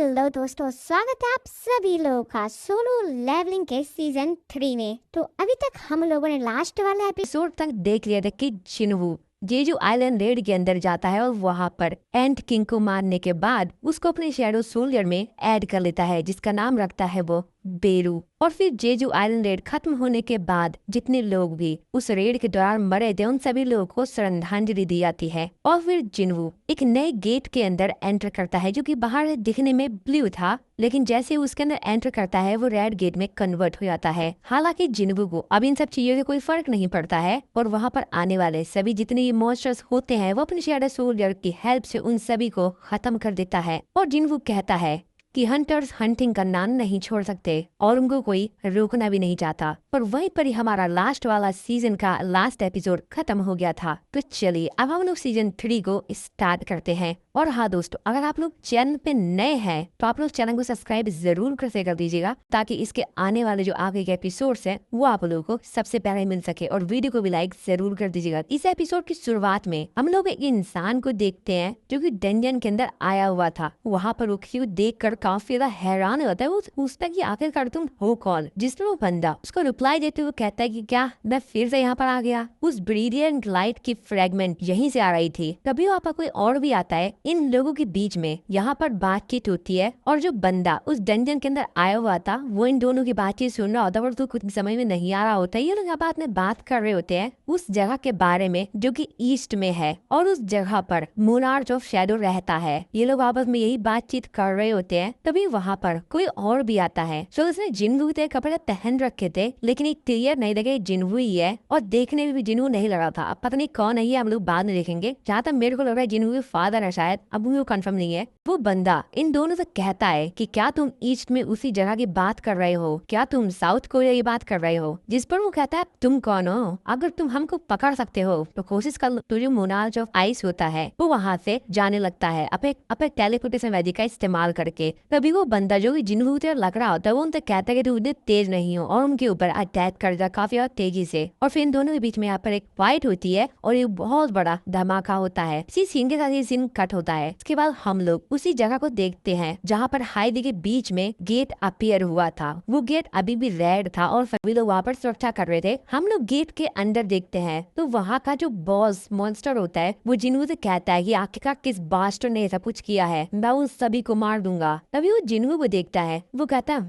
Hello दोस्तों, स्वागत है आप सभी लोगों का सोलो लेवलिंग के सीजन 3 में। तो अभी तक हम लोगों ने लास्ट वाला एपिसोड तक देख लिया था कि जिनवू जेजू आइलैंड रेड के अंदर जाता है और वहाँ पर एंट किंग को मारने के बाद उसको अपने शैडो सोल्जर में ऐड कर लेता है, जिसका नाम रखता है वो बेरू। और फिर जेजू आइलैंड रेड खत्म होने के बाद जितने लोग भी उस रेड के दौरान मरे थे उन सभी लोगों को श्रद्धांजलि दी जाती है। और फिर जिनवू एक नए गेट के अंदर एंटर करता है जो कि बाहर दिखने में ब्लू था, लेकिन जैसे उसके अंदर एंटर करता है वो रेड गेट में कन्वर्ट हो जाता है। हालांकि जिनवू को अब इन सब चीजों से कोई फर्क नहीं पड़ता है और वहाँ पर आने वाले सभी जितने मॉन्स्टर्स होते हैं वो अपने शैडो सोल्जर की हेल्प से उन सभी को खत्म कर देता है। और जिनवू कहता है कि हंटर्स हंटिंग करना नहीं छोड़ सकते और उनको कोई रोकना भी नहीं चाहता। पर वहीं पर ही हमारा लास्ट वाला सीजन का लास्ट एपिसोड खत्म हो गया था। तो चलिए अब हम लोग सीजन 3 को स्टार्ट करते हैं। और हाँ दोस्तों, अगर आप लोग चैनल पे नए हैं तो आप लोग चैनल को सब्सक्राइब जरूर कर दीजिएगा ताकि इसके आने वाले जो आगे के एपिसोड्स हैं वो आप लोगों को सबसे पहले मिल सके। और वीडियो को भी लाइक जरूर कर दीजिएगा। इस एपिसोड की शुरुआत में हम लोग एक इंसान को देखते हैं जो कि डंजन के अंदर आया हुआ था। वहाँ पर वो क्यों देख कर काफी ज्यादा हैरान होता है। वो पूछता है कि आखिरकार तुम हो कौन, जिस पर वो बंदा उसको रिप्लाई देते हुए कहता है कि क्या मैं फिर से यहाँ पर आ गया। उस ब्रिलियंट लाइट की फ्रेगमेंट यहीं से आ रही थी। कभी वहाँ पर कोई और भी आता है। इन लोगों के बीच में यहाँ पर बातचीत होती है और जो बंदा उस डंजन के अंदर आया हुआ था वो इन दोनों की बातचीत सुन रहा होता है और तो कुछ समझ में नहीं आ रहा होता है। ये लोग यहाँ में बात कर रहे होते हैं उस जगह के बारे में जो कि ईस्ट में है और उस जगह पर मोनार्च ऑफ शैडो रहता है। ये लोग आपस में यही बातचीत कर रहे होते हैं। तभी वहाँ पर कोई और भी आता है। तो उसने जिनवू के कपड़े पहन रखे थे लेकिन एक क्लियर नहीं लगे जिनवू ही है और देखने में भी जिनवू नहीं लगा था। अब पता नहीं कौन है ये हम लोग बाद में देखेंगे। जहाँ तक मेरे को लग रहा है जिनवू के फादर है शायद, अब वो कंफर्म नहीं है। वो बंदा इन दोनों से कहता है कि क्या तुम ईस्ट में उसी जगह की बात कर रहे हो, क्या तुम साउथ कोरिया की बात कर रहे हो। जिस पर वो कहता है तुम कौन हो, अगर तुम हमको पकड़ सकते हो तो कोशिश कर लो। तो जो मोनार्च ऑफ आइस होता है वो वहाँ से जाने लगता है अपने टेलीपोर्टेशन वैदिक का इस्तेमाल करके। तभी वो बंदा जो जिनवू से लग रहा होता है वो उनसे कहता है कि तुम तेज नहीं हो और उनके ऊपर अटैक कर जा काफी और तेजी से। और फिर इन दोनों के बीच में यहाँ पर एक फाइट होती है और एक बहुत बड़ा धमाका होता है। इसी सीन के साथ ये सीन कट होता है। इसके बाद हम लोग उसी जगह को देखते हैं जहाँ पर हाइडी के बीच में गेट अपीयर हुआ था। वो गेट अभी भी रेड था और सभी लोग वहाँ पर सुरक्षा कर रहे थे। हम लोग गेट के अंदर देखते हैं तो वहाँ का जो बॉस मॉन्स्टर होता है वो जिनवू से कहता है कि आखिरकार किस बास्टर ने ऐसा कुछ किया है, मैं उन सभी को मार दूंगा। तभी वो जिनवू को देखता है। वो कहता है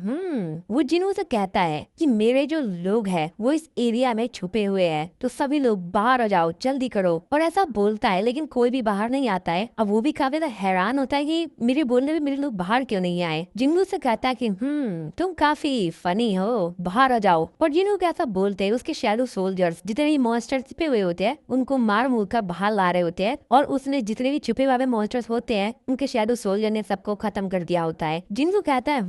वो जिनवू से कहता है कि मेरे जो लोग हैं वो इस एरिया में छुपे हुए हैं, तो सभी लोग बाहर आ जाओ, जल्दी करो। और ऐसा बोलता है लेकिन कोई भी बाहर नहीं आता है। अब वो भी काफी हैरान होता है कि मेरे बोलने में मेरे लोग बाहर क्यों नहीं आए। जिनवू से कहता है कि तुम काफी फनी हो, बाहर आ जाओ। पर जिनवू कैसा बोलते हैं उसके शैडो सोल्जर्स जितने भी मॉन्स्टर्स छुपे हुए होते हैं उनको मार मुर कर बाहर ला रहे होते हैं और उसने जितने भी छुपे हुए मॉन्स्टर्स होते हैं उनके शैडो सोल्जर ने सबको खत्म कर दिया होता है। जिनवू कहता है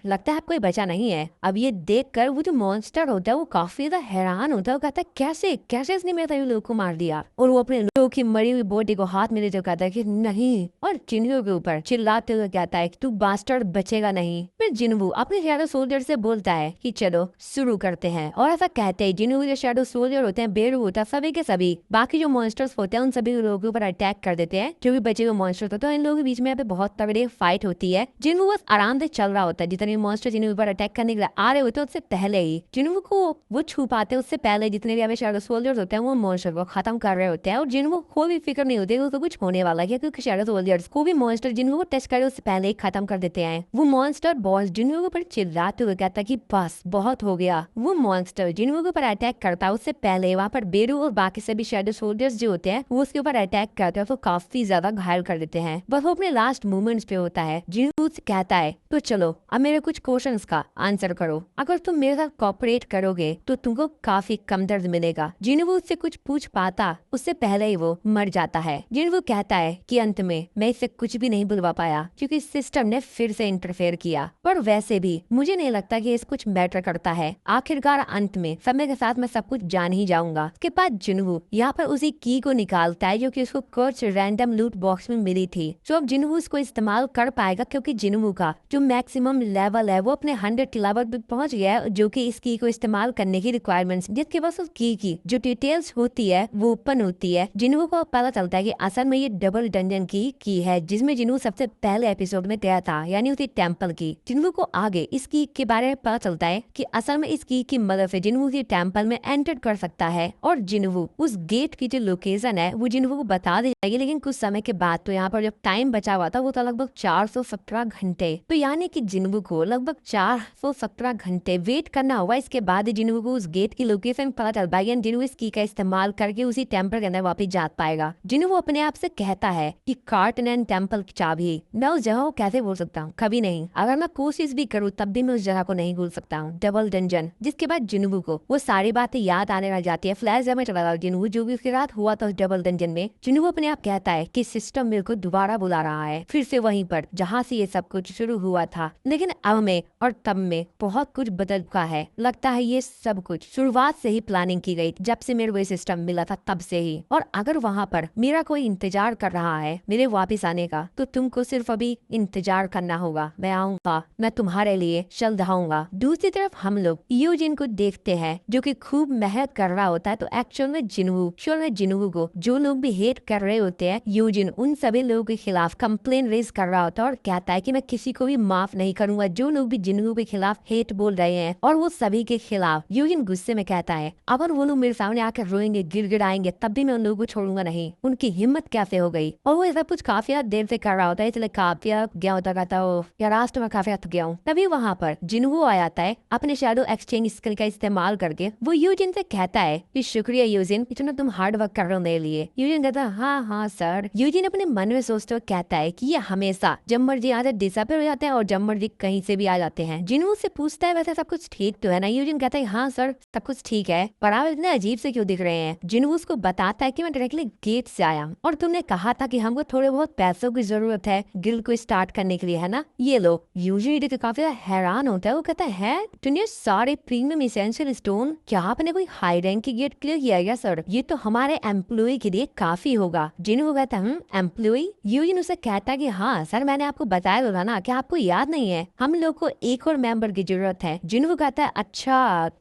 लगता है कोई बचा नहीं है। अब ये देखकर वो जो मॉन्स्टर होता है वो काफी ज्यादा हैरान होता है। वो कहता है कैसे कैसे इसने मेरे लोगों को मार दिया। और वो अपने लोगों की मरी हुई बॉडी को हाथ में लेते कहता है कि नहीं, और जिनवू के ऊपर चिल्लाते हुए कहता है कि तू बास्टर्ड बचेगा नहीं। फिर जिनवू अपने शैडो सोल्जर से बोलता है कि चलो शुरू करते हैं। और ऐसा कहते हैं जिनवू जो शैडो सोल्जर होते हैं, बेरू होता है, सभी के सभी बाकी जो मॉन्स्टर्स होते हैं उन सभी लोगों के ऊपर अटैक कर देते हैं जो भी बचे हुए मॉन्स्टर्स होते हैं। इन लोगों के बीच में यहाँ पे बहुत तगड़ी फाइट होती है। जिनवू बस आराम से चल रहा होता है। जितने मॉन्स्टर जिनवू ऊपर अटैक करने के लिए आ रहे होते हैं उससे पहले ही जिनवू को वो छू पाते हैं। उससे पहले जितने भी हमें शैडो सोल्जर्स होते हैं वो मॉन्स्टर को खत्म कर रहे होते हैं। और जिनवू को भी फिक्र नहीं होती है उसको कुछ होने वाला है, क्योंकि शैडो सोल्जर्स को भी मॉन्स्टर जिनवू को टेस्ट करे उससे पहले ही खत्म कर देते हैं। वो मॉन्स्टर बॉस जिनवू के ऊपर चिल्लाते हुए कहता है कि बस बहुत हो गया। वो मॉन्स्टर जिनवू के ऊपर अटैक करता है उससे पहले वहाँ पर बेरू और बाकी सभी शैडो सोल्जर्स जो होते हैं वो उसके ऊपर अटैक करते हैं तो काफी ज्यादा घायल कर देते हैं। बस वो अपने लास्ट मोमेंट्स पे होता है। जिनवू से कहता है तो चलो अब मेरे कुछ क्वेश्चंस का आंसर करो, अगर तुम मेरे साथ कोऑपरेट करोगे तो तुमको काफी कम दर्द मिलेगा। जिनवू उससे कुछ पूछ पाता उससे पहले ही वो मर जाता है। जिनवू कहता है कि अंत में मैं इससे कुछ भी नहीं बुलवा पाया क्योंकि सिस्टम ने फिर से इंटरफेयर किया, पर वैसे भी मुझे नहीं लगता कि इस कुछ मैटर करता है। आखिरकार अंत में समय के साथ मैं सब कुछ जान ही जाऊंगा। उसके बाद जिनवू यहाँ पर उसी की को निकालता है जो कि उसको कुछ रैंडम लूट बॉक्स में मिली थी। तो अब जिनवू उसको इस्तेमाल कर पाएगा क्योंकि जिनवू का जो मैक्सिमम लेवल है वो अपने 100 लेवल पे पहुंच गया है, जो कि इस की को इस्तेमाल करने की रिक्वायरमेंट्स, जिसके पास उस की जो डिटेल्स होती है वो ओपन होती है। जिनवू को पता चलता है कि असल में ये डबल डंजन कंपेनियन की है जिसमें जिन्हों सबसे पहले एपिसोड में गया था, यानी उसी टेम्पल की। जिन्हों को आगे इस की के बारे में पता चलता है कि असल में इस की मदद से जिन्हों उसी टेम्पल में एंटर कर सकता है, और जिन्हों उस गेट की जो लोकेशन है वो जिन्हों को बता दी जाएगी। लेकिन कुछ समय के बाद तो यहाँ पर जब टाइम बचा हुआ था वो था लगभग 417 घंटे। तो यानी कि जिन्हों को लगभग 417 घंटे वेट करना होगा। इसके बाद जिन्हों को उस गेट की लोकेशन पता चल पाएगी, जिन्हों इस की का इस्तेमाल करके उसी टेम्पल के अंदर वापस जा पाएगा। जिन्हों वो अपने आप से कहता है कि कार्टन एंड टेम्पल की चाबी, मैं उस जगह को कैसे भूल सकता हूँ, कभी नहीं। अगर मैं कोशिश भी करूँ तब भी मैं उस जगह को नहीं भूल सकता हूँ, डबल डंजन। जिसके बाद जिन्हों को वो सारी बातें याद आने लग जाती है। फ्लैश में चला गया जिन्हों जो भी उसके रात हुआ था उस डबल डंजन में। जिन्हों अपने आप कहता है कि सिस्टम मेरे को दोबारा बुला रहा है, फिर से वहीं पर जहाँ से ये सब कुछ शुरू हुआ था। लेकिन अब में और तब में बहुत कुछ बदल चुका है। लगता है ये सब कुछ शुरुआत से ही प्लानिंग की गई, जब से मेरे को ये सिस्टम मिला था तब से ही। और अगर वहाँ पर मेरा कोई इंतजार कर रहा है मेरे वापस आने का, तो तुमको सिर्फ अभी इंतजार करना होगा। मैं आऊंगा, मैं तुम्हारे लिए चल रहाऊंगा। दूसरी तरफ हम लोग यूजिन को देखते हैं जो कि खूब मेहनत कर रहा होता है। तो एक्चुअल में जिन्हों को जो लोग भी हेट कर रहे होते हैं, यूजिन उन सभी लोगों के खिलाफ कंप्लेन रेज कर रहा होता है और कहता है कि मैं किसी को भी माफ नहीं करूंगा जो लोग भी जिन्हों के खिलाफ हेट बोल रहे हैं। और वो सभी के खिलाफ यूजिन गुस्से में कहता है अगर वो लोग मेरे सामने आकर रोएंगे, गिड़गिड़ाएंगे, तब भी मैं उन लोगों को छोड़ूंगा नहीं। उनकी हिम्मत कैसे हो गई। और वो ऐसा कुछ काफी देर से कर रहा होता है, इसलिए काफी गया होता कहता हो या रास्ते में काफी थक गया हूँ। तभी वहाँ पर जिन्हों आ जाता है अपने शैडो एक्सचेंज स्किल का इस्तेमाल करके। वो यूजिन से कहता है कि शुक्रिया यूजिन, इतना तुम हार्ड वर्क कर रहे हो मेरे लिए। यूजिन कहता है हाँ सर। यूजिन अपने मन में सोचते हुए कहता है कि ये हमेशा जब मर्जी आते डिसअपीयर हो जाते हैं और जब मर्जी कहीं से भी आ जाते हैं। जिन्हों से पूछता है वैसे सब कुछ ठीक तो है ना। यूजिन कहता है हाँ सर सब कुछ ठीक है, पर आप इतने अजीब से क्यों दिख रहे हैं। जिन्हों उसको बताता है कि मैं डायरेक्टली गेट से आया और तुमने कहा था कि हमको थोड़े बहुत पैसों की जरूरत है गिल्ड को स्टार्ट करने के लिए, है ना। ये लो। यूजिन काफी हैरान होता है। वो कहता है तुमने सारे प्रीमियम एसेंशियल स्टोन, क्या आपने कोई हाई रैंक की गेट क्लियर किया गया सर? ये तो हमारे एम्प्लॉय के लिए काफी होगा। जिन्हों कहता है एम्प्लॉय। यूजिन उसे कहता है कि हाँ सर मैंने आपको बताया था ना, क्या आपको याद नहीं है, हम लोग को एक और मेंबर की जरूरत है। जिन्हों कहता है अच्छा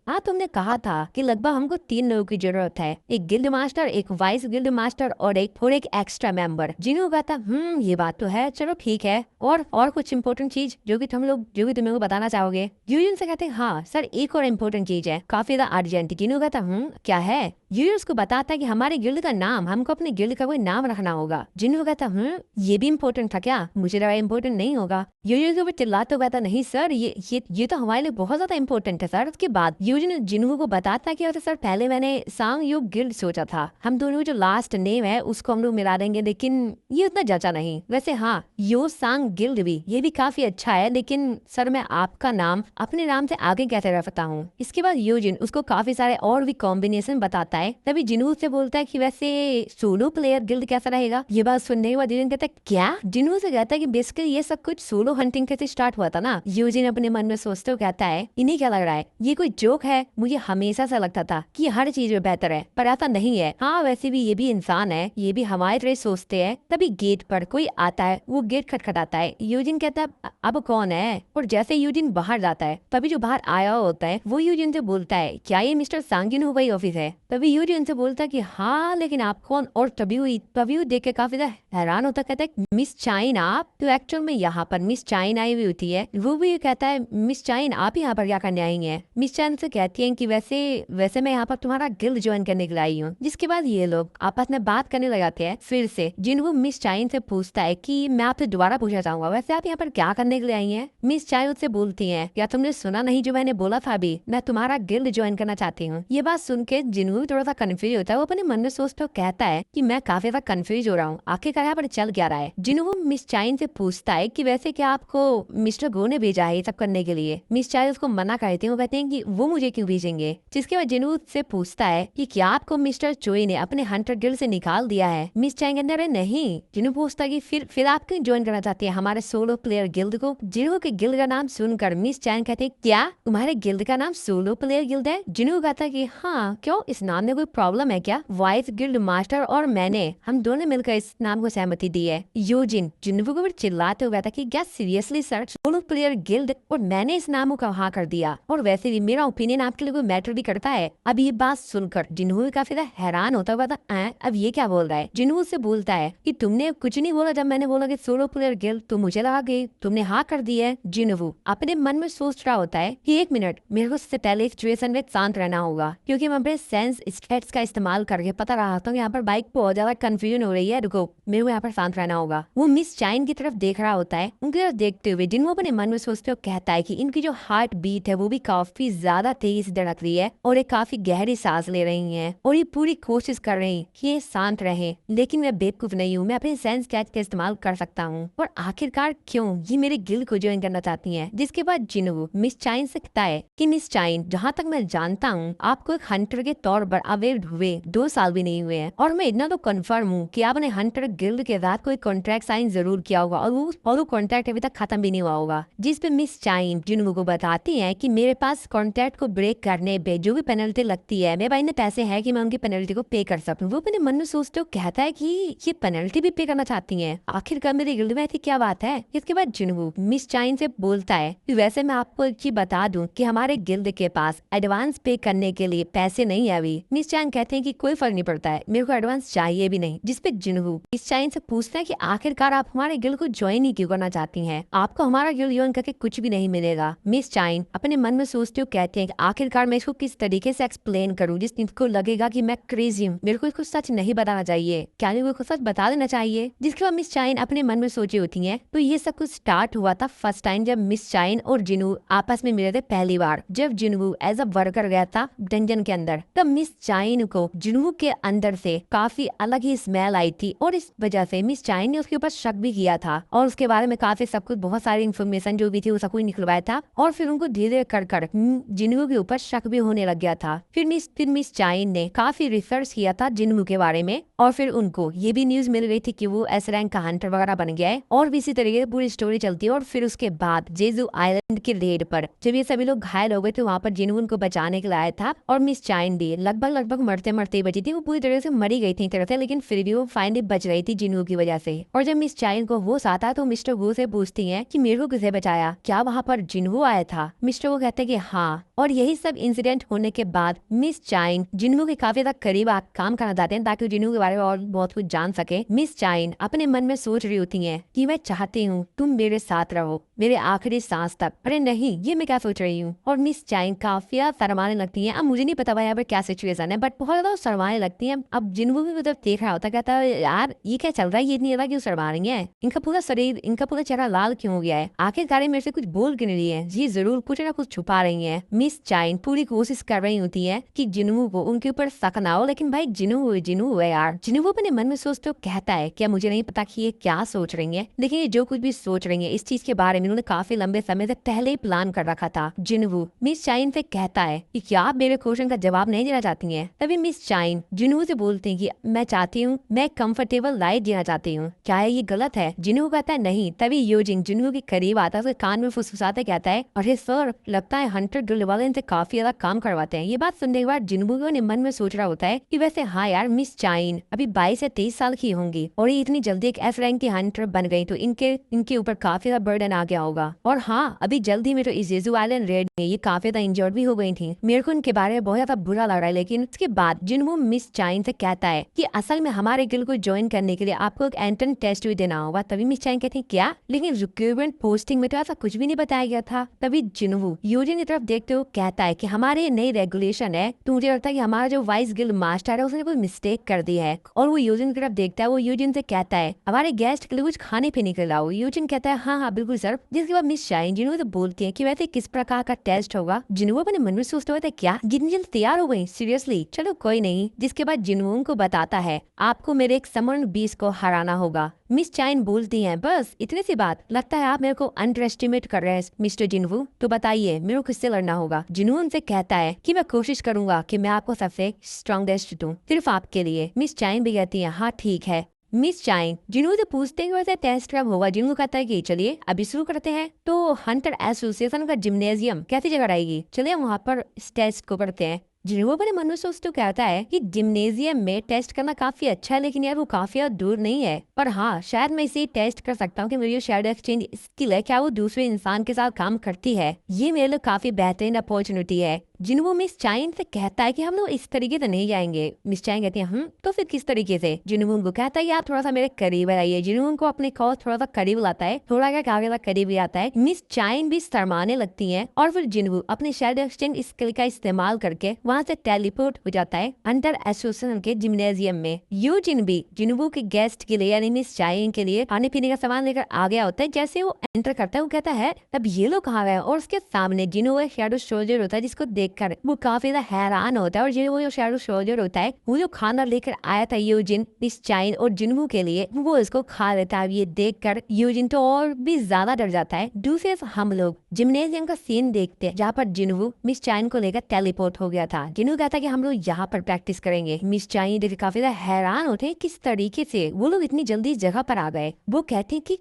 हाँ तुमने कहा था कि लगभग हमको 3 लोगों की जरूरत है, एक गिल्ड मास्टर, एक वाइस गिल्ड मास्टर और एक एक्स्ट्रा मेंबर। जिन्हों कहता ये बात तो है, चलो ठीक है। और कुछ इम्पोर्टेंट चीज जो भी तुम्हें बताना चाहोगे। यूजिन से कहते हैं हाँ सर एक और इम्पोर्टेंट चीज है, काफी ज्यादा अर्जेंट। जिन्हों कहता क्या है। यूजिन उसको बताता है कि हमारे गिल्ड का नाम, हमको अपने गिल्ड का कोई नाम रखना होगा। जिन्हों कहता ये भी इम्पोर्टेंट था क्या? मुझे लगा इम्पोर्टेंट नहीं होगा। यूजिन के ऊपर चिल्लाते कहता नहीं सर ये तो हमारे लिए बहुत ज्यादा इम्पोर्टेंट है सर। उसके बाद यूजिन जिन्हों को बताता है कि सर पहले मैंने सांग योग गिल्ड सोचा था, हम दोनों जो लास्ट नेम है उसको हम लोग मिला देंगे, लेकिन ये उतना जचा नहीं। वैसे हाँ यो सांग गिल्ड भी ये भी काफी अच्छा है, लेकिन सर मैं आपका नाम अपने नाम से आगे कैसे रखता हूँ। इसके बाद यूजिन उसको काफी सारे और भी कॉम्बिनेशन बताता है। तभी जिन्हों से बोलता है कि वैसे सोलो प्लेयर गिल्ड कैसा रहेगा। ये बात सुनने के बाद यूजिन कहता है क्या? जिन्हों से कहता है कि बेसिकली ये सब कुछ सोलो हंटिंग कैसे स्टार्ट हुआ था ना। यूजिन अपने मन में सोचते हुए कहता है इन्हें क्या लग रहा है, ये कोई जोक है? मुझे हमेशा से लगता था कि हर चीज में बेहतर है, पर ऐसा नहीं है। हाँ वैसे भी ये भी इंसान है, ये भी हमारे तरह सोचते हैं। तभी गेट पर कोई आता है, वो गेट खटखटाता है। यूजिन कहता है अब कौन है? और जैसे यूजिन बाहर जाता है, तभी जो बाहर आया होता है वो यूजिन से बोलता है क्या ये मिस्टर सांगिन हुई ऑफिस है? तभी यूजिन से बोलता है कि हाँ लेकिन आप कौन? और तभी देख के काफी हैरान होता, कहता है मिस चाइन आप? तो एक्चुअल में यहाँ पर मिस चाइन आई हुई होती है। वो भी कहता है मिस चाइन आप यहाँ पर क्या करने आई हैं? मिस चाइन से कहती है कि वैसे मैं यहाँ पर तुम्हारा गिल्ड ज्वाइन करने के लिए आई हूँ। जिसके बाद ये लोग आपस में बात करने लगाते हैं फिर से। जिन्हों मिस चाइन से पूछता है कि मैं आपसे दोबारा पूछना चाहूंगा वैसे आप यहाँ पर क्या करने के लिए आई हैं? मिस चाइन उससे बोलती है क्या तुमने सुना नहीं जो मैंने बोला था अभी, मैं तुम्हारा गिल्ड ज्वाइन करना चाहती हूँ। ये बात सुन के जिन्हों भी थोड़ा सा कंफ्यूज होता है, वो अपने मन में सोचते कहता है कि मैं काफी ज्यादा कंफ्यूज हो रहा हूँ, आखिरकार यहाँ पर चल क्या रहा है। जिन्हों मिस चाइन से पूछता है कि वैसे क्या आपको मिस्टर गो ने भेजा है ये सब करने के लिए। मिस चाइन उसको मना करती है, वो कहते हैं कि वो मुझे क्यों भेजेंगे। जिसके बाद जिन्हों से पूछता है कि क्या आपको मिस्टर चोई ने अपने हंटर गिल्ड से निकाल दिया है। मिस चाइन कहते हैं नहीं। जिन्हों पूछता है कि फिर आप क्यों ज्वाइन करना चाहती है हमारे सोलो प्लेयर गिल्ड को। जिन्हों के गिल्ड का नाम सुनकर मिस चाइन कहते हैं क्या तुम्हारे गिल्ड का नाम सोलो प्लेयर गिल्ड है? जिन्हों कहता है कि हाँ क्यों, इस नाम में कोई प्रॉब्लम है क्या? वाइस गिल्ड मास्टर और मैंने हम दोनों मिलकर इस नाम को सहमति दी है। यूजिन जिन्हों को चिल्लाते हुए था कि क्या seriously sir solo player guild और मैंने इस नाम को कहा कर दिया, और वैसे भी मेरा ओपिनियन आपके लिए कोई मैटर भी करता है। अब ये बात सुनकर जिन्हों काफी हैरान होता हुआ था अब ये क्या बोल रहा है। जिन्हों से बोलता है कि तुमने कुछ नहीं बोला जब मैंने बोला कि सोलो प्लेयर गिल्ड, तो मुझे लगा कि तुमने हाँ कर दी है। जिनवू अपने मन में सोच रहा होता है कि 1 मिनट, मेरे को इससे पहले सिचुएशन में शांत रहना होगा, क्योंकि मैं अपने सेंस स्टेट्स का इस्तेमाल करके पता रहा था कि यहाँ पर बाइक बहुत ज्यादा कंफ्यूजन हो रही है, रुको मेरे को यहाँ पर शांत रहना होगा। वो मिस चाइन की तरफ देख रहा होता है। उनकी तरफ देखते हुए जिनवू अपने मन में सोचते हुए कहता है कि इनकी जो हार्ट बीट है वो भी काफी ज्यादा तेजी से धड़क रही है और ये काफी गहरी सांस ले रही हैं और ये पूरी कोशिश कर रही हैं कि ये शांत रहे, लेकिन मैं बेवकूफ नहीं हूँ, मैं अपने सेंस कैच का इस्तेमाल कर सकता हूँ। और आखिरकार क्यों ये मेरे गिल्ड को ज्वाइन करना चाहती हैं। जिसके बाद जिनवू मिस चाइन से कहता है कि मिस चाइन, जहाँ तक मैं जानता हूँ आपको एक हंटर के तौर पर अवेयर हुए 2 साल भी नहीं हुए हैं, और मैं इतना तो कंफर्म हूँ कि आपने हंटर गिल्ड के साथ कोई कॉन्ट्रैक्ट साइन जरूर किया होगा और वो कॉन्ट्रैक्ट अभी तक खत्म भी नहीं हुआ होगा। जिस पे मिस चाइन जिनवू को बताती है कि मेरे पास कॉन्ट्रैक्ट को ब्रेक करने पे जो भी पेनल्टी लगती है, मेरे भाई ने पैसे है कि मैं उनकी पेनल्टी को पे कर सकूं। वो अपने मन में सोचते हो कहता है कि ये पेनल्टी भी पे करना चाहती हैं, आखिरकार मेरे गिल्ड में ऐसी क्या बात है। इसके बाद जिनवू मिस चाइन से बोलता है कि वैसे मैं आपको एक चीज बता दूं कि हमारे गिल्ड के पास एडवांस पे करने के लिए पैसे नहीं है अभी। मिस चाइन कहते हैं कि कोई फर्क नहीं पड़ता है, मेरे को एडवांस चाहिए भी नहीं। जिसपे जिनवू मिस चाइन से पूछता है कि आखिरकार आप हमारे गिल्ड को ज्वाइन ही क्यों करना चाहती हैं, आपको हमारा गिल्ड ज्वाइन करके कुछ भी नहीं मिलेगा। मिस चाइन अपने मन में सोचते हुए कहते हैं कि आखिरकार मैं इसको किस तरीके से एक्सप्लेन करूं जिसको लगेगा कि मैं क्रेजी हूँ, मेरे को इसको सच नहीं बताना चाहिए, क्या मेरे को सच बता देना चाहिए। जिसके बाद मिस चाइन अपने मन में सोची होती है। तो ये सब कुछ स्टार्ट हुआ था फर्स्ट टाइम जब मिस चाइन और जिनवू आपस में मिले थे पहली बार, जब जिनवू एज अ वर्कर गया था डंजन के अंदर। तब मिस चाइन को जिनवू के अंदर से काफी अलग ही स्मेल आई थी और इस वजह से मिस चाइन ने उसके ऊपर शक भी किया था और उसके बारे में काफी सब कुछ बहुत सारी इन्फॉर्मेशन जो भी थी वो सब कुछ निकलवाया था और फिर उनको धीरे धीरे कर जिनवू के ऊपर शक भी होने लग गया था। फिर मिस चाइन ने काफी रिसर्च किया था जिनवू के बारे में और फिर उनको ये भी न्यूज मिल रही थी कि वो एस रैंक का हंटर वगैरह बन गया है और भी इसी तरीके से पूरी स्टोरी चलती है। और फिर उसके बाद जेजू आइलैंड के रेड पर जब ये सभी लोग घायल हो गए थे वहाँ पर जिनवू उनको बचाने के लिए आया था और मिस चाइन भी लगभग मरते मरते बची थी, वो पूरी तरह से मरी गई थी तरह से, लेकिन फिर भी वो फाइनली बच रही थी जिनवू की वजह से। और जब मिस चाइन को होश आता है तो मिस्टर वू से पूछती है कि मेरे को किसे बचाया, क्या वहाँ पर जिनवू आया था। मिस्टर वू कहते हैं कि हाँ। और यही सब इंसिडेंट होने के बाद मिस चाइन जिनवू के काफी ज्यादा करीब काम करना चाहते हैं ताकि जिनवू के बारे में और बहुत कुछ जान सके। मिस चाइन अपने मन में सोच रही होती हैं कि मैं चाहती हूँ तुम मेरे साथ रहो मेरे आखिरी सांस तक। अरे नहीं, ये मैं क्या सोच रही हूँ। और मिस चाइन काफी शर्माने लगती हैं। अब मुझे नहीं पता भाई यहाँ पर क्या सिचुएशन है, बट बहुत ज्यादा शर्माने लगती हैं। अब जिनवू भी मतलब देख रहा होता, कहता है यार ये क्या चल रहा है, ये इतनी ज्यादा क्यों शर्मा रही है, इनका पूरा शरीर इनका पूरा चेहरा लाल क्यों हो गया है, आखिरकार मेरे से कुछ बोल क्यों नहीं रही है, जी जरूर कुछ ना कुछ छुपा रही है। मिस चाइन पूरी कोशिश कर रही होती है कि जिनवू को उनके ऊपर शक ना हो, लेकिन भाई जिनवू है यार। जिनवू अपने मन में सोचते हो कहता है क्या मुझे नहीं पता कि ये क्या सोच रही है, लेकिन ये जो कुछ भी सोच रही है इस चीज के बारे में उन्होंने काफी लंबे समय से पहले ही प्लान कर रखा था। जिनवू मिस चाइन से कहता है कि क्या आप मेरे क्वेश्चन का जवाब नहीं देना चाहती हैं। तभी मिस चाइन जिनवू से बोलते हैं कि मैं चाहती हूँ, मैं कंफर्टेबल लाइफ जीना चाहती हूँ, क्या ये गलत है। जिनवू कहता है नहीं। तभी यूजिंग जिनवू के करीब आता है, उसके कान में फुसफुसाता कहता है अरे सर, लगता है हंटर गिल्ड वाले इनसे काफी ज्यादा काम करवाते हैं। ये बात सुनने के बाद जिनवू के मन में सोच रहा होता है कि वैसे हाँ यार, मिस चाइन अभी 22 से 23 साल की होंगी और ये इतनी जल्दी एक एस रैंक की हंटर बन गई तो इनके ऊपर काफी ज्यादा बर्डन आ गया होगा। और हाँ, अभी जल्दी में तो इस जेजू आइलैंड रेड में ये काफी ज्यादा इंजर्ड भी हो गई थी। मेरे को इनके बारे में बहुत ज्यादा बुरा लग रहा है। लेकिन उसके बाद जिनवू मिस चाइन से कहता है कि असल में हमारे गिल्ड को ज्वाइन करने के लिए आपको एक एंट्रेंस टेस्ट भी देना होगा। तभी मिस चाइन कहती है क्या, लेकिन रिक्रूटमेंट पोस्टिंग में तो ऐसा कुछ भी नहीं बताया गया था। तभी जिनवू यूजिन की तरफ देखते हुए कहता है कि हमारे नई रेगुलेशन है तो मुझे लगता है कि हमारा जो वाइस गिल्ड मास्टर है उसने कोई मिस्टेक कर दी है। और वो यूजिन की तरफ देखता है, वो यूजिन से कहता है हमारे गेस्ट के लिए कुछ खाने पीने के लाओ। यूजिन कहता है हाँ हाँ बिल्कुल सर। जिसके बाद मिस चाइन जिनवू से बोलती है कि वैसे किस प्रकार का टेस्ट होगा। जिनवू अपने मन में सोचते हुए क्या जितनी जल्द तैयार हो गई, सीरियसली चलो कोई नहीं। जिसके बाद जिनवू को बताता है आपको मेरे एक समन बीस को हराना होगा। मिस चाइन बोलती हैं बस इतनी सी बात, लगता है आप मेरे को अंडर एस्टिमेट कर रहे हैं मिस्टर जिनवू, तो बताइए मेरे को किससे लड़ना होगा। जिनवू उनसे कहता है कि मैं कोशिश करूंगा कि मैं आपको सबसे स्ट्रॉन्गेस्ट दूं सिर्फ आपके लिए। मिस चाइन भी कहती है हाँ ठीक है। मिस चाइन जिनवू से पूछते हैं वैसे टेस्ट कब होगा। जिनवू कहता है कि चलिए अभी शुरू करते हैं। तो हंटर एसोसिएशन का जिम्नेजियम कैसी जगह रहेगी, चलिए वहाँ पर इस टेस्ट को करते हैं। जिनवू अपने मन में सोचते कहता है कि जिम्नेजियम में टेस्ट करना काफी अच्छा है, लेकिन यार वो काफी दूर नहीं है। पर हाँ, शायद मैं इसे टेस्ट कर सकता हूँ कि मेरी जो शैडो एक्सचेंज स्किल है क्या वो दूसरे इंसान के साथ काम करती है। ये मेरे लिए काफी बेहतरीन अपॉर्चुनिटी है। जिनवू मिस चाइन से कहता है कि हम लोग इस तरीके से नहीं जाएंगे। मिस चाइन कहती है तो फिर किस तरीके से? जिनवू उनको कहता है आप थोड़ा सा मेरे करीब आइए। जिनवू उनको अपने कॉल थोड़ा सा करीब लाता है, थोड़ा क्या आगे करीब आता है। मिस चाइन भी शर्माने लगती है और फिर जिनवू अपने शैडो एक्सचेंज स्किल का इस्तेमाल करके वहाँ से टेलीपोर्ट हो जाता है अंडर एसोसिएशन के जिम्नेजियम में। यूजिन भी जिनवू के गेस्ट के लिए यानी मिस चाइन के लिए खाने पीने का सामान लेकर आ गया होता है। जैसे वो एंटर करता है वो कहता है तब ये लोग कहाँ गए, और उसके सामने जिनवू एक शैडो सोल्जर होता है जिसको देखकर वो काफी ज्यादा हैरान होता है। और जिनवू शैडो सोल्जर होता है वो जो खाना लेकर आया था यूजिन, मिस चाइन और जिनवू के लिए, वो इसको खा लेता है। ये देखकर यूजिन तो और भी ज्यादा डर जाता है। दूसरे हम लोग जिम्नेजियम का सीन देखते हैं जहाँ पर जिनवू मिस चाइन को लेकर टेलीपोर्ट हो गया था। जिनवू कहता है कि हम लोग यहाँ पर प्रैक्टिस करेंगे। मिस चाइन देख काफी ज्यादा हैरान होते हैं किस तरीके से वो लोग इतनी जल्दी इस जगह पर आ गए। वो कहते हैं कि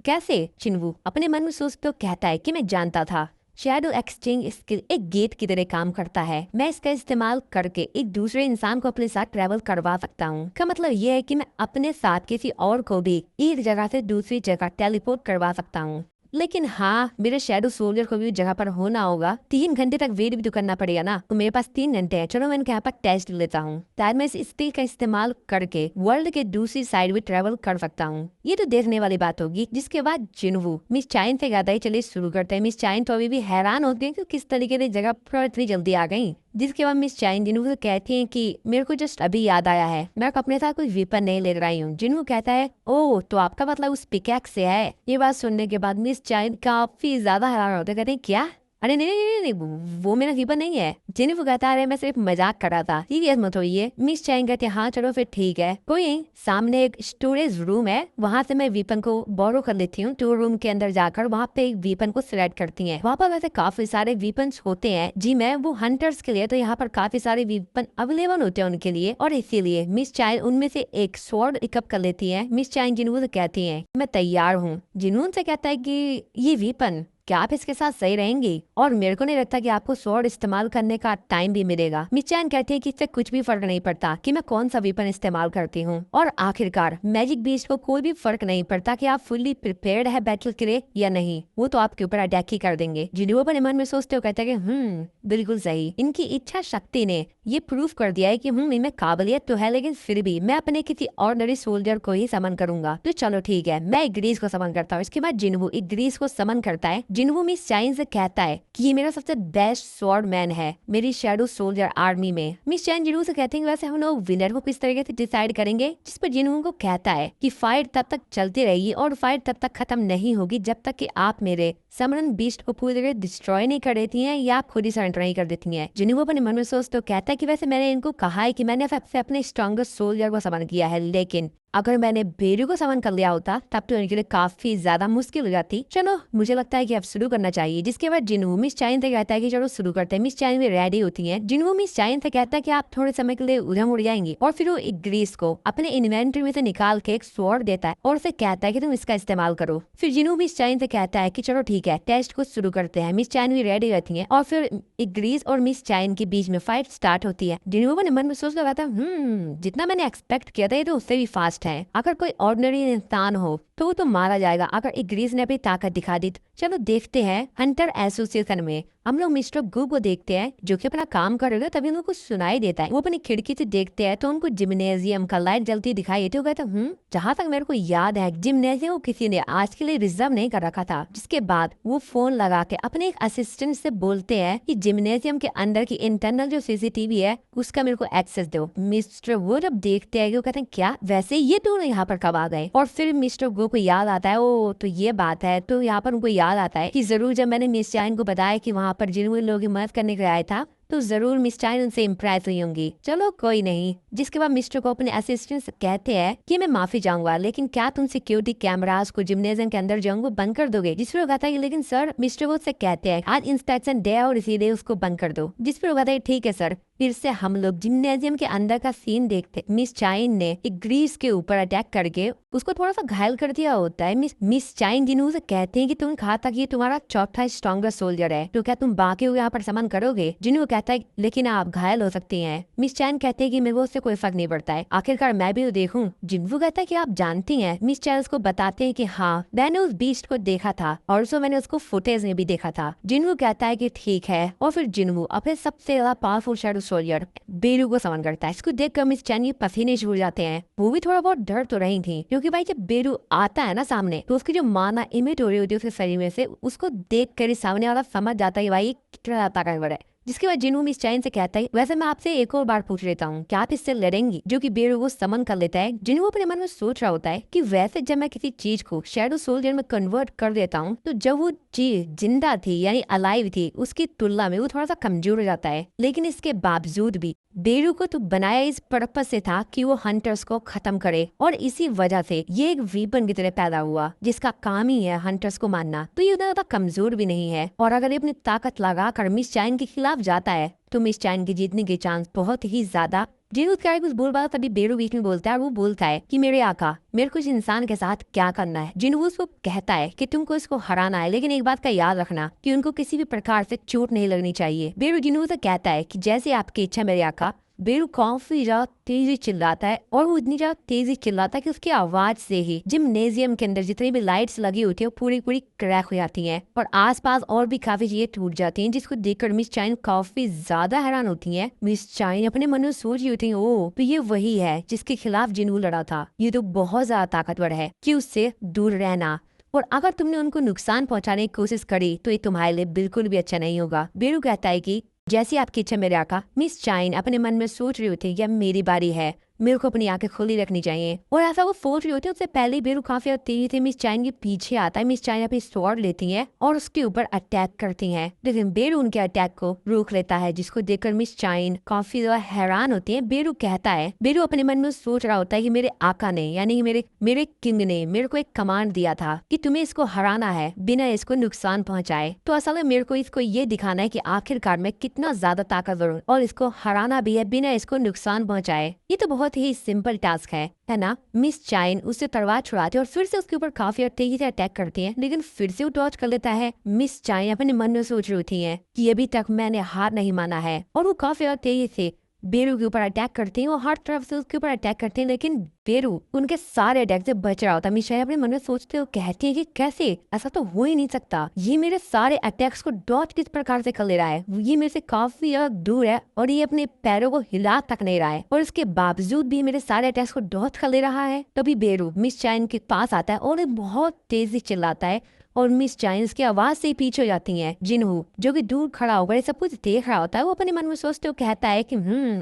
कैसे? जिनवू अपने मन में सोच तो कहता है कि मैं जानता था शैडो एक्सचेंज स्किल एक गेट की तरह काम करता है। मैं इसका इस्तेमाल करके एक दूसरे इंसान को अपने साथ ट्रेवल करवा सकता हूँ। का मतलब ये है कि मैं अपने साथ किसी और को भी एक जगह से दूसरी जगह टेलीपोर्ट करवा सकता हूँ। लेकिन हाँ, मेरे शैडो सोल्जर को भी जगह पर होना होगा। 3 घंटे तक वेट भी तो करना पड़ेगा ना, तो मेरे पास 3 घंटे हैं। चलो मैं इनके यहाँ पर टेस्ट लेता हूँ, शायद मैं इस स्किल का इस्तेमाल करके वर्ल्ड के दूसरी साइड भी ट्रेवल कर सकता हूँ। ये तो देखने वाली बात होगी। जिसके बाद जिनवू मिस चाइन से कहता है चलिए शुरू करते हैं। मिस चाइन तो अभी भी हैरान होती है कि किस तरीके से जगह पर इतनी जल्दी आ गई। जिसके बाद मिस चाइन जिनवू से कहती है कि मेरे को जस्ट अभी याद आया है, मैं अपने साथ कोई वेपन नहीं ले रही हूँ। जिनवू कहता है ओह तो आपका मतलब उस पिकैक्स से है। ये बात सुनने के बाद मिस चाइन काफी ज्यादा हैरान होते, कहते हैं क्या? अरे नहीं नहीं नहीं, नहीं वो मेरा वीपन नहीं है। जिनवू कहता है मैं सिर्फ मजाक कर रहा था, सीरियस मत होइए। मिस चाइन कहते हैं हाँ चलो फिर ठीक है। कोई सामने एक स्टोरेज रूम है, वहाँ से मैं वीपन को बोरो कर लेती हूँ। टूर रूम के अंदर जाकर वहाँ पे एक वीपन को सिलेक्ट करती है। वहाँ पर वैसे काफी सारे वीपन होते हैं जी मैं वो हंटर्स के लिए, तो यहाँ पर काफी सारे वीपन अवेलेबल होते हैं उनके लिए, और इसीलिए मिस चाइन उनमें से एक स्वॉर्ड पिकअप कर लेती है। मिस चाइन जिनवू से कहती है मैं तैयार हूँ। जिनवू से कहता है कि ये वीपन क्या आप इसके साथ सही रहेंगी, और मेरे को नहीं लगता कि आपको स्वॉर्ड इस्तेमाल करने का टाइम भी मिलेगा। मिस चाइन कहती है कि इससे कुछ भी फर्क नहीं पड़ता कि मैं कौन सा वेपन इस्तेमाल करती हूँ, और आखिरकार मैजिक बीस्ट को कोई भी फर्क नहीं पड़ता कि आप फुल्ली प्रिपेयर्ड है बैटल के लिए या नहीं, वो तो आपके ऊपर अटैक ही कर देंगे। जिन्हें अपने मन में सोचते हो कहता है कि बिल्कुल सही। इनकी इच्छा शक्ति ने ये प्रूफ कर दिया है कि इनमें काबिलियत तो है, लेकिन फिर भी मैं अपने किसी ऑर्डिनरी सोल्जर को ही समन करूंगा। तो चलो ठीक है, मैं इग्रीस को समन करता हूँ। इसके बाद जिनवू इग्रीस को समन करता है। जिनवू मिस चाइन से कहता है कि ये मेरा सबसे बेस्ट स्वॉर्ड मैन है मेरी शैडो सोल्जर आर्मी में। मिस चाइन जिनवू से कहते हैं वैसे हम लोग विनर को किस तरीके से डिसाइड करेंगे, जिस पर जिनवू को कहता है कि फाइट तब तक चलती रहेगी और फाइट तब तक खत्म नहीं होगी जब तक कि आप मेरे समरन बीस्ट को पूरी तरह डिस्ट्रॉय नहीं कर देती हैं या आप खुद ही सरेंडर नहीं कर देती हैं। जिन्हें वो अपने मन में सोच तो कहता है कि वैसे मैंने इनको कहा है कि मैंने अपने स्ट्रॉन्गेस्ट सोल्जर को समन किया है, लेकिन अगर मैंने बेरू को समन कर लिया होता तब तो इनके लिए काफी ज्यादा मुश्किल हो जाती। चलो मुझे लगता है कि अब शुरू करना चाहिए। जिसके बाद जिनवू मिस चाइन से कहता है कि चलो शुरू करते हैं। मिस चाइन भी रेडी होती है। जिनवू मिस चाइन से कहता है कि आप थोड़े समय के लिए उधम उड़ जाएंगी, और फिर वो इग्रीस को अपने इन्वेंटरी में से निकाल के एक स्वॉर्ड देता है और उसे कहता है कि तुम इसका इस्तेमाल करो। फिर जिनवू मिस चाइन से कहता है कि चलो ठीक है टेस्ट को शुरू करते हैं। मिस चाइन भी रेडी रहती है और फिर इग्रीस और मिस चाइन के बीच में फाइट स्टार्ट होती है। जिनवू अपने मन में सोच रहा था जितना मैंने एक्सपेक्ट किया था ये तो उससे भी फास्ट है। अगर कोई ऑर्डिनरी इंसान हो तो वो तो मारा जाएगा अगर इग्रीस ने अपनी ताकत दिखा दी। चलो देखते हैं हंटर एसोसिएशन में हम लोग मिस्टर गू को देखते हैं जो कि अपना काम कर रहे थे। तभी उनको सुनाई देता है। वो अपनी खिड़की से देखते हैं तो उनको जिम्नेजियम का लाइट जलती दिखाई देती है। वो कहता जहाँ तक मेरे को याद है जिम्नेजियम को किसी ने आज के लिए रिजर्व नहीं कर रखा था। जिसके बाद वो फोन लगा के अपने एक असिस्टेंट से बोलते हैं कि जिम्नेजियम के अंदर की इंटरनल जो सीसीटीवी है उसका मेरे को एक्सेस दो। मिस्टर वो जब देखते हैं वो कहते हैं क्या वैसे ये दोनों यहाँ पर कब आ गए, और फिर मिस्टर गो को याद आता है ओ तो ये बात है। तो यहाँ पर उनको याद आता है कि जरूर जब मैंने मिस चाइन को बताया कि वहाँ पर जिन लोगों की मदद करने के लिए आया था तो जरूर मिस चाइन उनसे इम्प्रेस हुई होंगी। चलो कोई नहीं। जिसके बाद मिस्टर को अपने असिस्टेंट से कहते हैं कि मैं माफी चाहूंगा, लेकिन क्या तुम सिक्योरिटी कैमरास को जिम्नेजियम के अंदर जाऊंगा बंद कर दोगे? जिस पर वो कहता है लेकिन सर मिस्टर वो से कहते हैं आज इंस्पेक्शन डे और इसीलिए उसको बंद कर दो। जिस पर वो कहता है ठीक है सर, फिर से हम लोग जिम्नेजियम के अंदर का सीन देखते। मिस चाइन ने एक ग्रीस के ऊपर अटैक करके उसको थोड़ा सा घायल कर दिया होता है। मिस चाइन जिन्हों से कहते हैं कि तुम कहा था कि ये तुम्हारा चौथा स्ट्रॉन्गेस्ट सोल्जर है, तो क्या तुम बाकी यहाँ पर समन करोगे? जिन्हों कहता है लेकिन आप घायल हो सकती हैं। मिस चाइन कहते हैं कि मेरे को उससे कोई फर्क नहीं पड़ता है, आखिरकार मैं भी देखूं। जिन्हों कहता है कि आप जानती हैं। मिस चाइन उसको बताते हैं कि हाँ, मैंने उस बीस्ट को देखा था और उसको मैंने उसको फुटेज में भी देखा था। जिन्हों कहता है कि ठीक है, और फिर जिन्हों अपने सबसे ज्यादा पावरफुल शैडो सोल्जर बेरू को समन करता है। इसको देखकर मिस चाइन के पसीने छूट जाते हैं। वो भी थोड़ा बहुत डर तो रही थी, क्योंकि भाई जब बेरू आता है ना सामने, तो उसकी जो माना इमिट हो रही होती है उसके शरीर में से, उसको देख कर सामने वाला समझ जाता है भाई कितना ताकतवर है। जिसके बाद जिन्हों मिस चाइन से कहता है वैसे मैं आपसे एक और बार पूछ लेता हूँ, क्या आप इससे लड़ेंगी? जो कि बेरू को समन कर लेता है। जिन्हों अपने मन में सोच रहा होता है कि वैसे जब मैं किसी चीज को शैडो सोल्जर में कन्वर्ट कर देता हूँ, तो जब वो चीज जिंदा थी यानी अलाइव थी, उसकी तुलना में वो थोड़ा सा कमजोर हो जाता है। लेकिन इसके बावजूद भी बेरू को तो बनाया इस पर्पस से था कि वो हंटर्स को खत्म करे, और इसी वजह से ये एक वीपन की तरह पैदा हुआ जिसका काम ही है हंटर्स को मारना। तो ये उतना ज्यादा कमजोर भी नहीं है, और अगर ये अपनी ताकत लगाकर मिस चाइन के खिलाफ जाता है तो मिस चाइन के जीतने के चांस बहुत ही ज्यादा। जिन्हों क्या कुछ बोल रहा तभी बेरू बीच में बोलता है, वो बोलता है कि मेरे आका, मेरे को इस इंसान के साथ क्या करना है। जिन्हों उसको कहता है कि तुमको इसको हराना है, लेकिन एक बात का याद रखना कि उनको किसी भी प्रकार से चोट नहीं लगनी चाहिए। बेरू जिन्हों से कहता है कि जैसे आपकी इच्छा मेरे आका। बेरू काफी ज्यादा तेजी चिल्लाता है, और वो इतनी ज्यादा तेजी चिल्लाता है कि उसकी आवाज से ही जिम्नेजियम के अंदर जितनी भी लाइट्स लगी होती है वो पूरी पूरी क्रैक हो जाती हैं, और आसपास और भी काफी चीजें टूट जाती हैं, जिसको देखकर मिस चाइन काफी ज्यादा हैरान होती हैं। मिस चाइन अपने मन में सोच रही होती है, ओ तो ये वही है जिसके खिलाफ जिन्हों लड़ा था। ये तो बहुत ज्यादा ताकतवर है, कि उससे दूर रहना, और अगर तुमने उनको नुकसान पहुंचाने की कोशिश करी तो ये तुम्हारे लिए बिल्कुल भी अच्छा नहीं होगा। बेरू कहता है कि जैसी आपकी इच्छा मेरे आका। मिस चाइन अपने मन में सोच रही होती है कि मेरी बारी है, मेरे को अपनी आंखें खुली रखनी चाहिए, और ऐसा वो सोच रही होती है। उससे पहले बेरू काफी तेजी से मिस चाइन के पीछे आता है। मिस चाइन अपनी स्वॉर्ड लेती है और उसके ऊपर अटैक करती है, लेकिन बेरू उनके अटैक को रोक लेता है, जिसको देखकर मिस चाइन काफी ज्यादा हैरान होती है। बेरू कहता है, बेरू अपने मन में सोच रहा होता है कि मेरे आका ने यानी मेरे किंग ने मेरे को एक कमांड दिया था कि तुम्हें इसको हराना है बिना इसको नुकसान पहुंचाए। तो असल में मेरे को इसको ये दिखाना है कि आखिरकार मैं कितना ज्यादा ताकतवर हूँ, और इसको हराना भी है बिना इसको नुकसान पहुंचाए। ये तो बहुत ही सिंपल टास्क है ना। मिस चाइन उससे तलवार छुड़ाती है और फिर से उसके ऊपर काफी तेजी से अटैक करती है, लेकिन फिर से वो डॉज कर लेता है। मिस चाइन अपने मन में सोच रही होती है कि अभी तक मैंने हार नहीं माना है, और वो काफी तेजी से बेरू के ऊपर अटैक करते हैं, और हर तरफ से उसके ऊपर अटैक करते हैं, लेकिन बेरू उनके सारे अटैक से बच रहा होता है। मिस चाइन अपने मन में सोचते हुए कहती है कि कैसे, ऐसा तो हो ही नहीं सकता, ये मेरे सारे अटैक्स को डॉज किस प्रकार से कर ले रहा है, ये मेरे से काफी दूर है और ये अपने पैरों को हिला तक नहीं रहा है, और इसके बावजूद भी मेरे सारे अटैक्स को डॉज कर ले रहा है। तभी बेरू मिस चाइन के पास आता है और बहुत तेजी चिल्लाता है, और मिस चाइन की आवाज से ही पीछे हो जाती हैं। जिन्हों जो कि दूर खड़ा होकर सब कुछ देख रहा होता है, वो अपने मन में सोचते हुए कहता है कि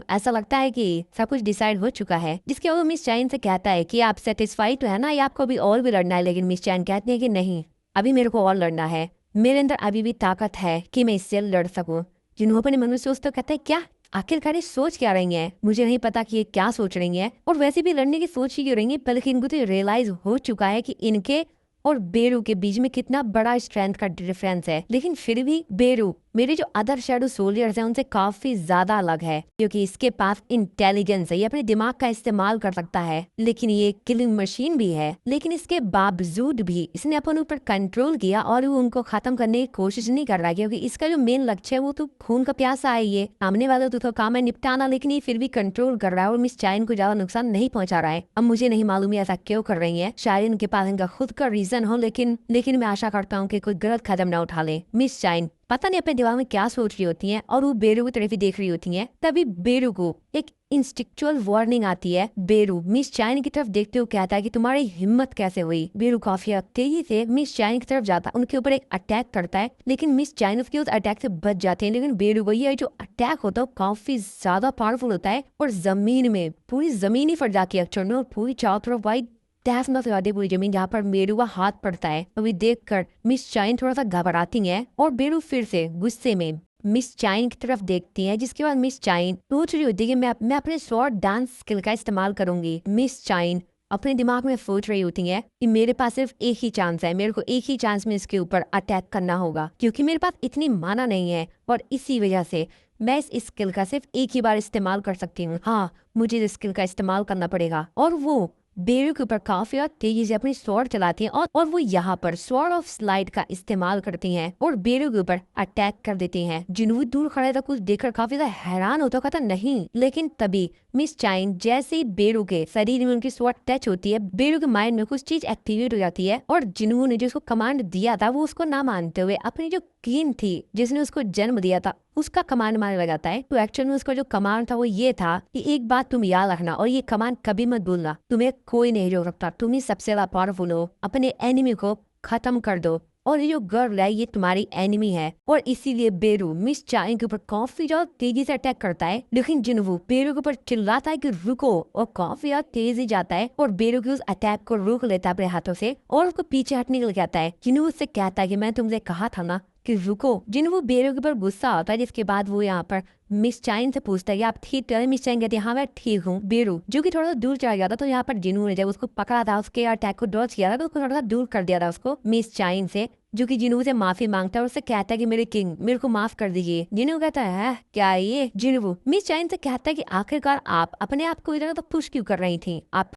ऐसा लगता है कि सब कुछ डिसाइड हो चुका है। जिसके वो मिस चाइन से कहता है कि आप सेटिस्फाइड तो है ना, या आपको अभी और भी लड़ना है? लेकिन मिस चाइन कहते हैं कि नहीं, अभी मेरे को और लड़ना है, मेरे अंदर अभी भी ताकत है कि मैं इससे लड़ सकूं। जिन्हों अपने मन में सोचते हुए कहता है क्या आखिरकार ये सोच क्या रही हैं, मुझे नहीं पता कि ये क्या सोच रही हैं, और वैसे भी लड़ने की सोच ही क्यों रही हैं, बल्कि इनको तो रियलाइज हो चुका है कि इनके और बेरू के बीच में कितना बड़ा स्ट्रेंथ का डिफरेंस है। लेकिन फिर भी बेरू मेरे जो अदर शैडो सोल्जर्स हैं उनसे काफी ज्यादा अलग है, क्योंकि इसके पास इंटेलिजेंस है, ये अपने दिमाग का इस्तेमाल कर सकता है, लेकिन ये किलिंग मशीन भी है। लेकिन इसके बावजूद भी इसने अपन ऊपर कंट्रोल किया, और वो उनको खत्म करने की कोशिश नहीं कर रहा, क्योंकि इसका जो मेन लक्ष्य है वो तो खून का प्यासा है, ये सामने वाले तो काम है निपटाना, लेकिन ये फिर भी कंट्रोल कर रहा है और मिस चाइन को ज्यादा नुकसान नहीं पहुंचा रहा है। अब मुझे नहीं मालूम ऐसा क्यों कर रही है, शायद इनके पास इनका खुद का रीजन हो, लेकिन मैं आशा करता हूँ कि कोई गलत कदम न उठा ले। मिस चाइन पता नहीं अपने दिमाग में क्या सोच रही होती हैं, और वो बेरू की तरफ ही देख रही होती हैं। तभी बेरू को एक इंस्टिक्चुअल वार्निंग आती है। बेरू मिस चाइन की तरफ देखते हुए कहता है कि तुम्हारी हिम्मत कैसे हुई। बेरू काफी तेजी से मिस चाइन की तरफ जाता है, उनके ऊपर एक अटैक करता है, लेकिन मिस चाइन उसके उस अटैक से बच जाते हैं। लेकिन बेरू वही है, जो अटैक होता है काफी ज्यादा पावरफुल होता है, और जमीन में पूरी जमीन ही फट जाती है अक्षर में, और पूरी चारों तरफ वाइट तहस नस वादी पूरी जमीन, जहाँ पर बेरू का हाथ पड़ता है। अभी देखकर मिस चाइन थोड़ा सा घबराती है, और बेरू फिर से गुस्से में मिस चाइन की तरफ देखती है। जिसके बाद मिस चाइन सोच रही होती है कि मैं अपने स्वॉर्ड डांस स्किल का इस्तेमाल करूंगी। मिस चाइन अपने दिमाग में सोच रही होती है कि मेरे पास सिर्फ एक ही चांस है, मेरे को एक ही चांस में इसके ऊपर अटैक करना होगा क्योंकि मेरे पास इतनी माना नहीं है और इसी वजह से मैं इस स्किल का सिर्फ एक ही बार इस्तेमाल कर सकती हूँ। हाँ, मुझे इस स्किल का इस्तेमाल करना पड़ेगा। और वो बेरू के ऊपर काफी और तेजी से अपनी स्वॉर्ड चलाती हैं और वो यहाँ पर स्वॉर्ड ऑफ स्लाइड का इस्तेमाल करती हैं और बेरू के ऊपर अटैक कर देती हैं। जिनवू दूर खड़ा था, कुछ देखकर काफी ज्यादा हैरान होता, कहता नहीं। लेकिन तभी मिस चाइन जैसे ही बेरू के शरीर में उनकी स्वॉर्ड टच होती है, बेरू के माइंड में कुछ चीज एक्टिवेट हो जाती है और जिनवू ने जो उसको कमांड दिया था वो उसको ना मानते हुए अपनी जो कीन थी जिसने उसको जन्म दिया था उसका कमांड मारने लगा था। तो एक्चुअल में उसका जो कमांड था वो ये था कि एक बात तुम याद रखना और ये कमांड कभी मत भूलना, तुम्हें कोई नहीं रोक सकता, तुम ही सबसे ज्यादा पावरफुल हो, अपने एनिमी को खत्म कर दो और ये जो गर्ल है ये तुम्हारी एनिमी है। और इसीलिए बेरू मिस चाइन के ऊपर काफी ज्यादा तेजी से अटैक करता है, लेकिन जिनवू बेरू के ऊपर चिल्लाता है कि रुको और काफी ज्यादा तेजी जाता है और बेरू के उस अटैक को रोक लेता है अपने हाथों से और उसको पीछे हटने के लिए कहता है। जिनवू उससे कहता है कि मैं तुमसे कहा था ना कि रुको। जिनवू बेरू के ऊपर गुस्सा आता है, जिसके बाद वो यहाँ पर मिस चाइन से पूछता है कि आप ठीक है? मिस चाइन कहती है हाँ मैं ठीक हूँ। बेरू जो कि थोड़ा सा दूर चला गया था, तो यहाँ पर जिनवू ने जब उसको पकड़ा था, उसके अटैक को डॉज किया था, तो उसको थोड़ा सा दूर कर दिया था उसको मिस चाइन से, जो कि जिनवू से माफी मांगता है और उससे कहता है कि मेरे किंग मेरे को माफ कर दीजिए। जिनवू कहता है क्या ये? जिनवू मिस चाइन से कहता है कि आखिरकार आप अपने आप को इतना तो पुश क्यों कर रही थी, आप